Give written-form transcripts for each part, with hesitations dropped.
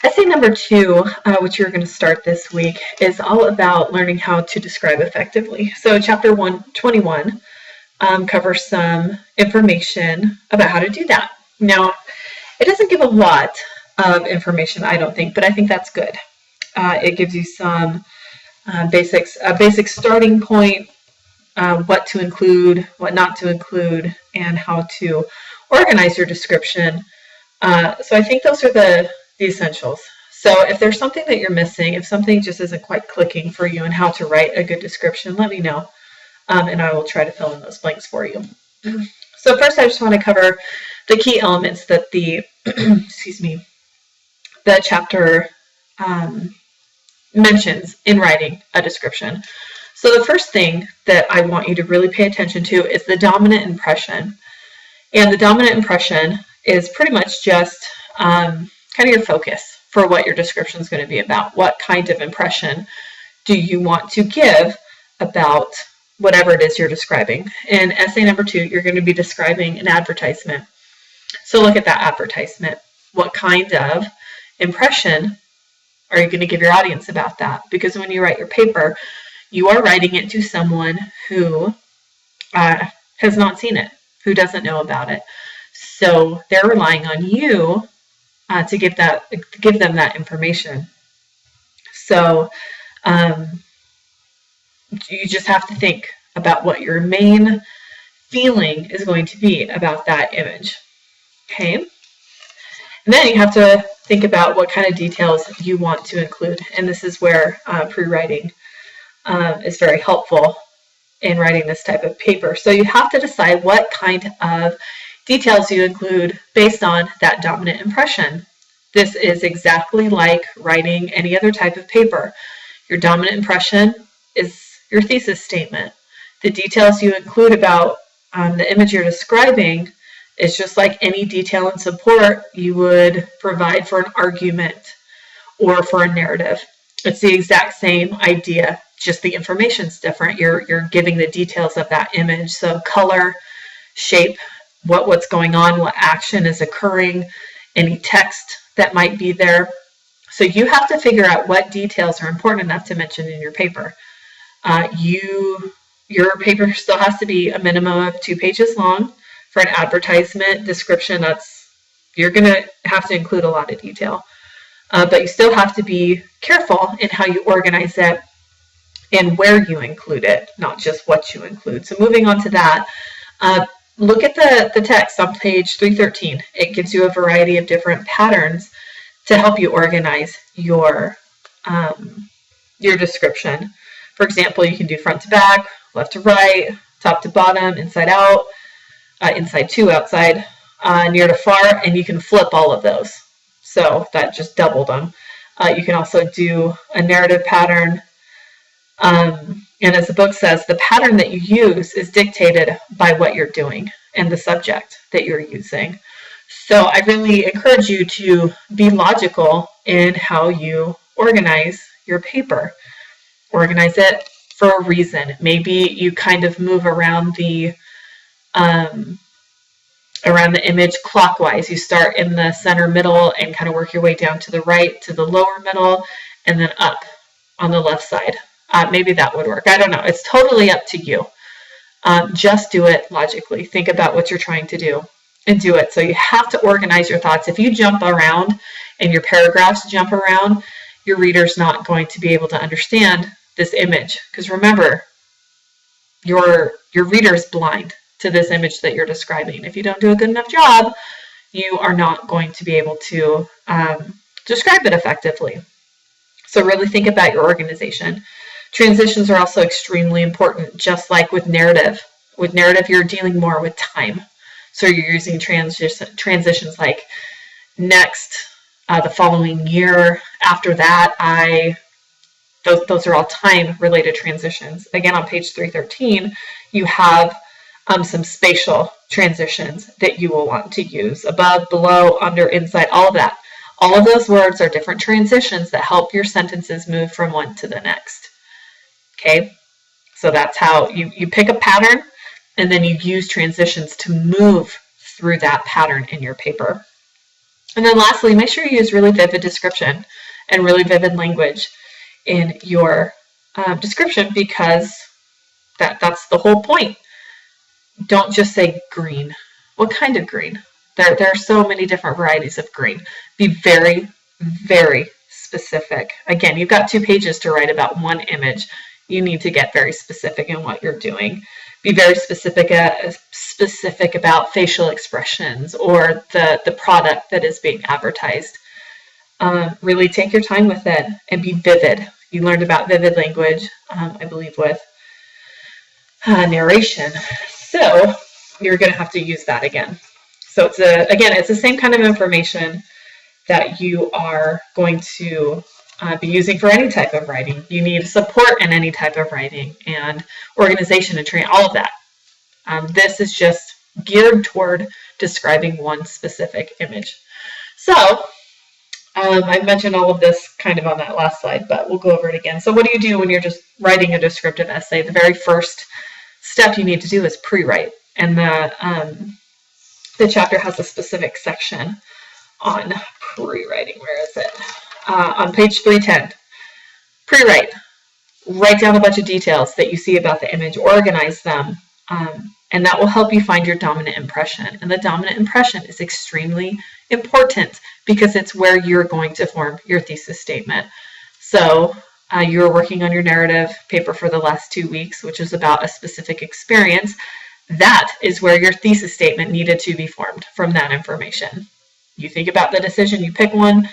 Essay number 2, which you're going to start this week, is all about learning how to describe effectively. So chapter 121 covers some information about how to do that. Now, it doesn't give a lot of information, I don't think, but I think that's good. It gives you some basics, a basic starting point, what to include, what not to include, and how to organize your description. So I think those are the essentials. So if there's something that you're missing, if something just isn't quite clicking for you and how to write a good description, let me know, and I will try to fill in those blanks for you. So first, I just want to cover the key elements that the the chapter mentions in writing a description. So the first thing that I want you to really pay attention to is the dominant impression. And the dominant impression is pretty much just kind of your focus for what your description is going to be about. What kind of impression do you want to give about whatever it is you're describing? In essay number 2, you're going to be describing an advertisement. So look at that advertisement. What kind of impression are you going to give your audience about that? Because when you write your paper, you are writing it to someone who has not seen it, who doesn't know about it. So they're relying on you to give them that information. So you just have to think about what your main feeling is going to be about that image. Okay? And then you have to think about what kind of details you want to include. And this is where pre-writing is very helpful in writing this type of paper. So you have to decide what kind of details you include based on that dominant impression. This is exactly like writing any other type of paper. Your dominant impression is your thesis statement. The details you include about the image you're describing is just like any detail and support you would provide for an argument or for a narrative. It's the exact same idea, just the information's different. You're giving the details of that image. So color, shape, what's going on, what action is occurring, any text that might be there. So you have to figure out what details are important enough to mention in your paper. Your paper still has to be a minimum of 2 pages long. For an advertisement description, you're going to have to include a lot of detail. But you still have to be careful in how you organize it and where you include it, not just what you include. So moving on to that, look at the text on page 313. It gives you a variety of different patterns to help you organize your description. For example, you can do front to back, left to right, top to bottom, inside out, inside to outside, near to far, and you can flip all of those. So that just doubled them. You can also do a narrative pattern. And as the book says, the pattern that you use is dictated by what you're doing and the subject that you're using. So I really encourage you to be logical in how you organize your paper. Organize it for a reason. Maybe you kind of move around the image clockwise. You start in the center middle and kind of work your way down to the right, to the lower middle, and then up on the left side. Maybe that would work. I don't know. It's totally up to you. Just do it logically. Think about what you're trying to do and do it. So you have to organize your thoughts. If you jump around and your paragraphs jump around, your reader's not going to be able to understand this image. Because remember, your reader's blind to this image that you're describing. If you don't do a good enough job, you are not going to be able to describe it effectively. So really think about your organization. Transitions are also extremely important, just like with narrative. With narrative, you're dealing more with time. So you're using transitions like next, the following year, after that, those are all time-related transitions. Again, on page 313, you have some spatial transitions that you will want to use. Above, below, under, inside, all of that. All of those words are different transitions that help your sentences move from one to the next. Okay? So that's how you pick a pattern, and then you use transitions to move through that pattern in your paper. And then lastly, make sure you use really vivid description and really vivid language in your description, because that's the whole point. Don't just say green. What kind of green? There are so many different varieties of green. Be very, very specific. Again, you've got 2 pages to write about one image. You need to get very specific in what you're doing. Be very specific about facial expressions or the product that is being advertised. Really take your time with it and be vivid. You learned about vivid language, I believe, with narration. So you're going to have to use that again. So it's the same kind of information that you are going to be using for any type of writing. You need support in any type of writing and organization and training, all of that. This is just geared toward describing one specific image. So I mentioned all of this kind of on that last slide, but we'll go over it again. So what do you do when you're just writing a descriptive essay? The very first step you need to do is pre-write. And the chapter has a specific section on pre-writing. Where is it? On page 310. Pre-write. Write down a bunch of details that you see about the image, organize them, and that will help you find your dominant impression. And the dominant impression is extremely important because it's where you're going to form your thesis statement. So you're working on your narrative paper for the last 2 weeks, which is about a specific experience. That is where your thesis statement needed to be formed, from that information. You think about the decision, you pick one,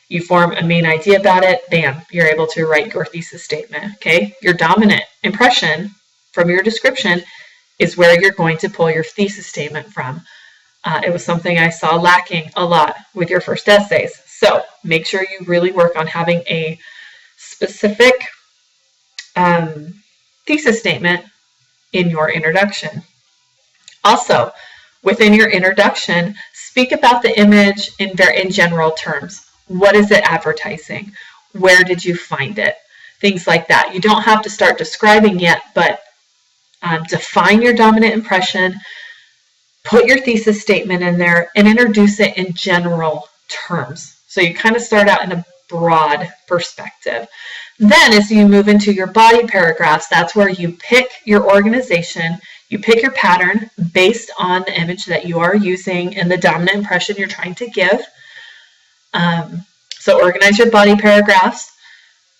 you form a main idea about it, bam, you're able to write your thesis statement, okay? Your dominant impression from your description is where you're going to pull your thesis statement from. It was something I saw lacking a lot with your first essays. So make sure you really work on having a specific thesis statement in your introduction. Also, within your introduction, speak about the image in general terms. What is it advertising? Where did you find it? Things like that. You don't have to start describing yet, but define your dominant impression, put your thesis statement in there, and introduce it in general terms. So you kind of start out in a broad perspective. Then as you move into your body paragraphs, that's where you pick your organization, you pick your pattern based on the image that you are using and the dominant impression you're trying to give. So organize your body paragraphs,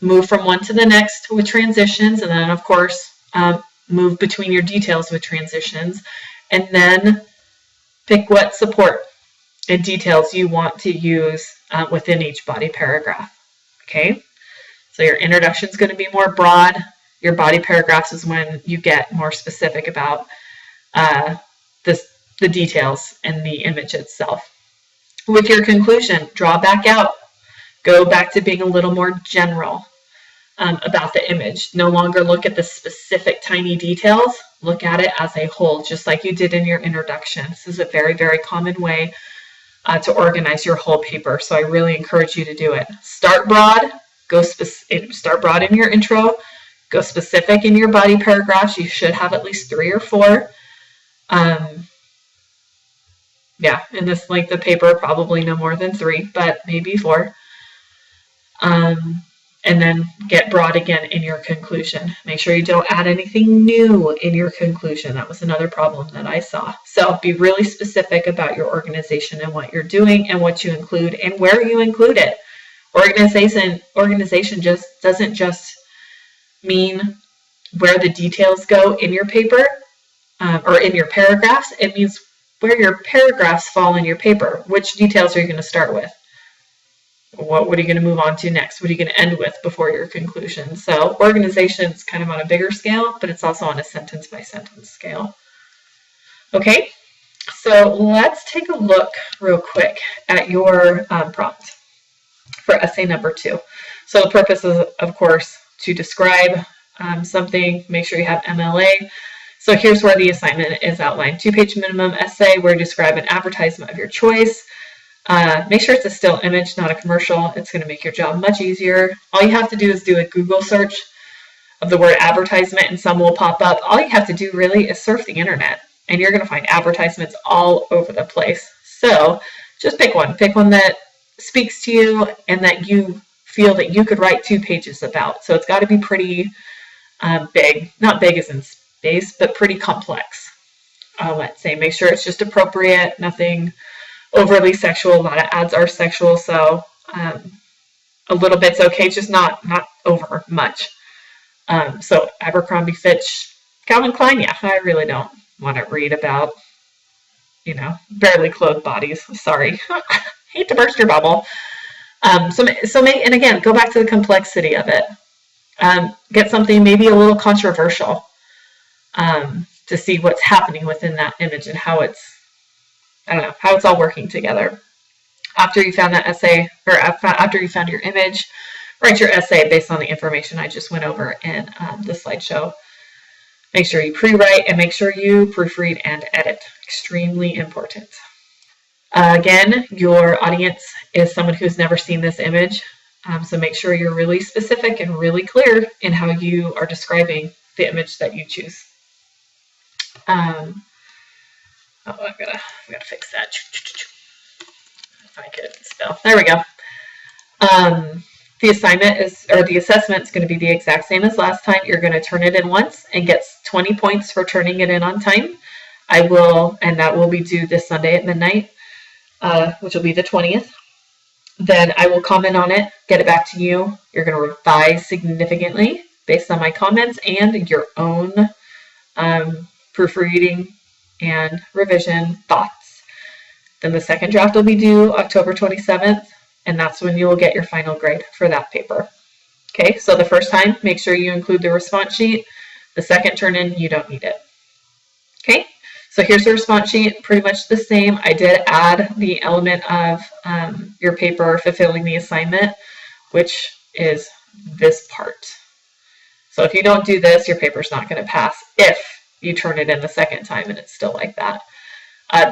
move from one to the next with transitions, and then of course move between your details with transitions, and then pick what support and details you want to use within each body paragraph. Okay, so your introduction is going to be more broad. Your body paragraphs is when you get more specific about the details and the image itself. With your conclusion, draw back out. Go back to being a little more general about the image. No longer look at the specific tiny details. Look at it as a whole, just like you did in your introduction. This is a very, very common way to organize your whole paper, so I really encourage you to do it. Start broad. Start broad in your intro. Go specific in your body paragraphs. You should have at least 3 or 4. Yeah, in this length of paper, probably no more than 3, but maybe 4. And then get broad again in your conclusion. Make sure you don't add anything new in your conclusion. That was another problem that I saw. So be really specific about your organization and what you're doing and what you include and where you include it. Organization just doesn't just mean where the details go in your paper or in your paragraphs. It means where your paragraphs fall in your paper. Which details are you going to start with? What are you going to move on to next? What are you going to end with before your conclusion? So organization is kind of on a bigger scale, but it's also on a sentence by sentence scale. Okay, so let's take a look real quick at your prompt for essay number 2. So the purpose is, of course, to describe something. Make sure you have MLA. So here's where the assignment is outlined. 2-page minimum essay where you describe an advertisement of your choice. Make sure it's a still image, not a commercial. It's going to make your job much easier. All you have to do is do a Google search of the word advertisement and some will pop up. All you have to do really is surf the internet and you're going to find advertisements all over the place. So Just pick one. Pick one that speaks to you and that you feel that you could write 2 pages about. So it's got to be pretty big, not big as in space, but pretty complex. Let's say make sure it's just appropriate, nothing overly sexual. A lot of ads are sexual, so a little bit's okay, just not over much. So Abercrombie Fitch, Calvin Klein, yeah, I really don't want to read about, barely clothed bodies. Sorry, hate to burst your bubble. And again, go back to the complexity of it. Get something maybe a little controversial to see what's happening within that image and how it's all working together. After you found that essay, or after you found your image, write your essay based on the information I just went over in the slideshow. Make sure you pre-write and make sure you proofread and edit. Extremely important. Again, your audience is someone who's never seen this image, so make sure you're really specific and really clear in how you are describing the image that you choose. I've got to fix that. If I could spell. There we go. The assignment the assessment is going to be the exact same as last time. You're going to turn it in once and get 20 points for turning it in on time. And that will be due this Sunday at midnight, which will be the 20th. Then I will comment on it, get it back to you. You're going to revise significantly based on my comments and your own proofreading and revision thoughts. Then the second draft will be due October 27th, and that's when you will get your final grade for that paper. Okay, so the first time, make sure you include the response sheet. The second turn in, you don't need it. Okay, so here's the response sheet, pretty much the same. I did add the element of your paper fulfilling the assignment, which is this part. So if you don't do this, your paper's not going to pass if you turn it in the second time and it's still like that.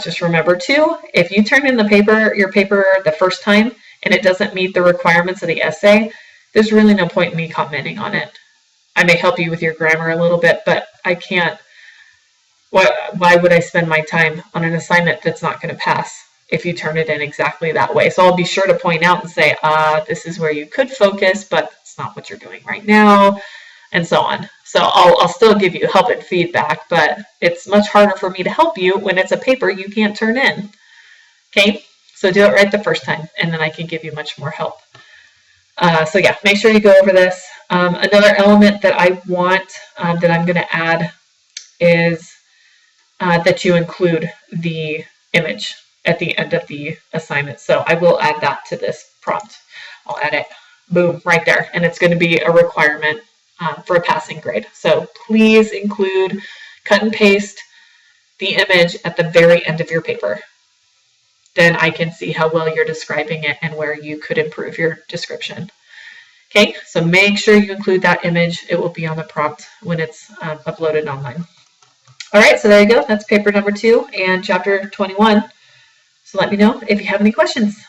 Just remember too, if you turn in your paper the first time and it doesn't meet the requirements of the essay, there's really no point in me commenting on it. I may help you with your grammar a little bit, but I can't. Why would I spend my time on an assignment that's not going to pass if you turn it in exactly that way? So I'll be sure to point out and say, this is where you could focus, but it's not what you're doing right now, and so on. So I'll still give you help and feedback, but it's much harder for me to help you when it's a paper you can't turn in. Okay, so do it right the first time, and then I can give you much more help. So yeah, make sure you go over this. Another element that I want that I'm going to add is that you include the image at the end of the assignment. So I will add that to this prompt. I'll add it, boom, right there, and it's going to be a requirement for a passing grade. So please include, cut and paste the image at the very end of your paper. Then I can see how well you're describing it and where you could improve your description. Okay, so make sure you include that image. It will be on the prompt when it's uploaded online. All right, so there you go. That's paper number 2 and chapter 21. So let me know if you have any questions.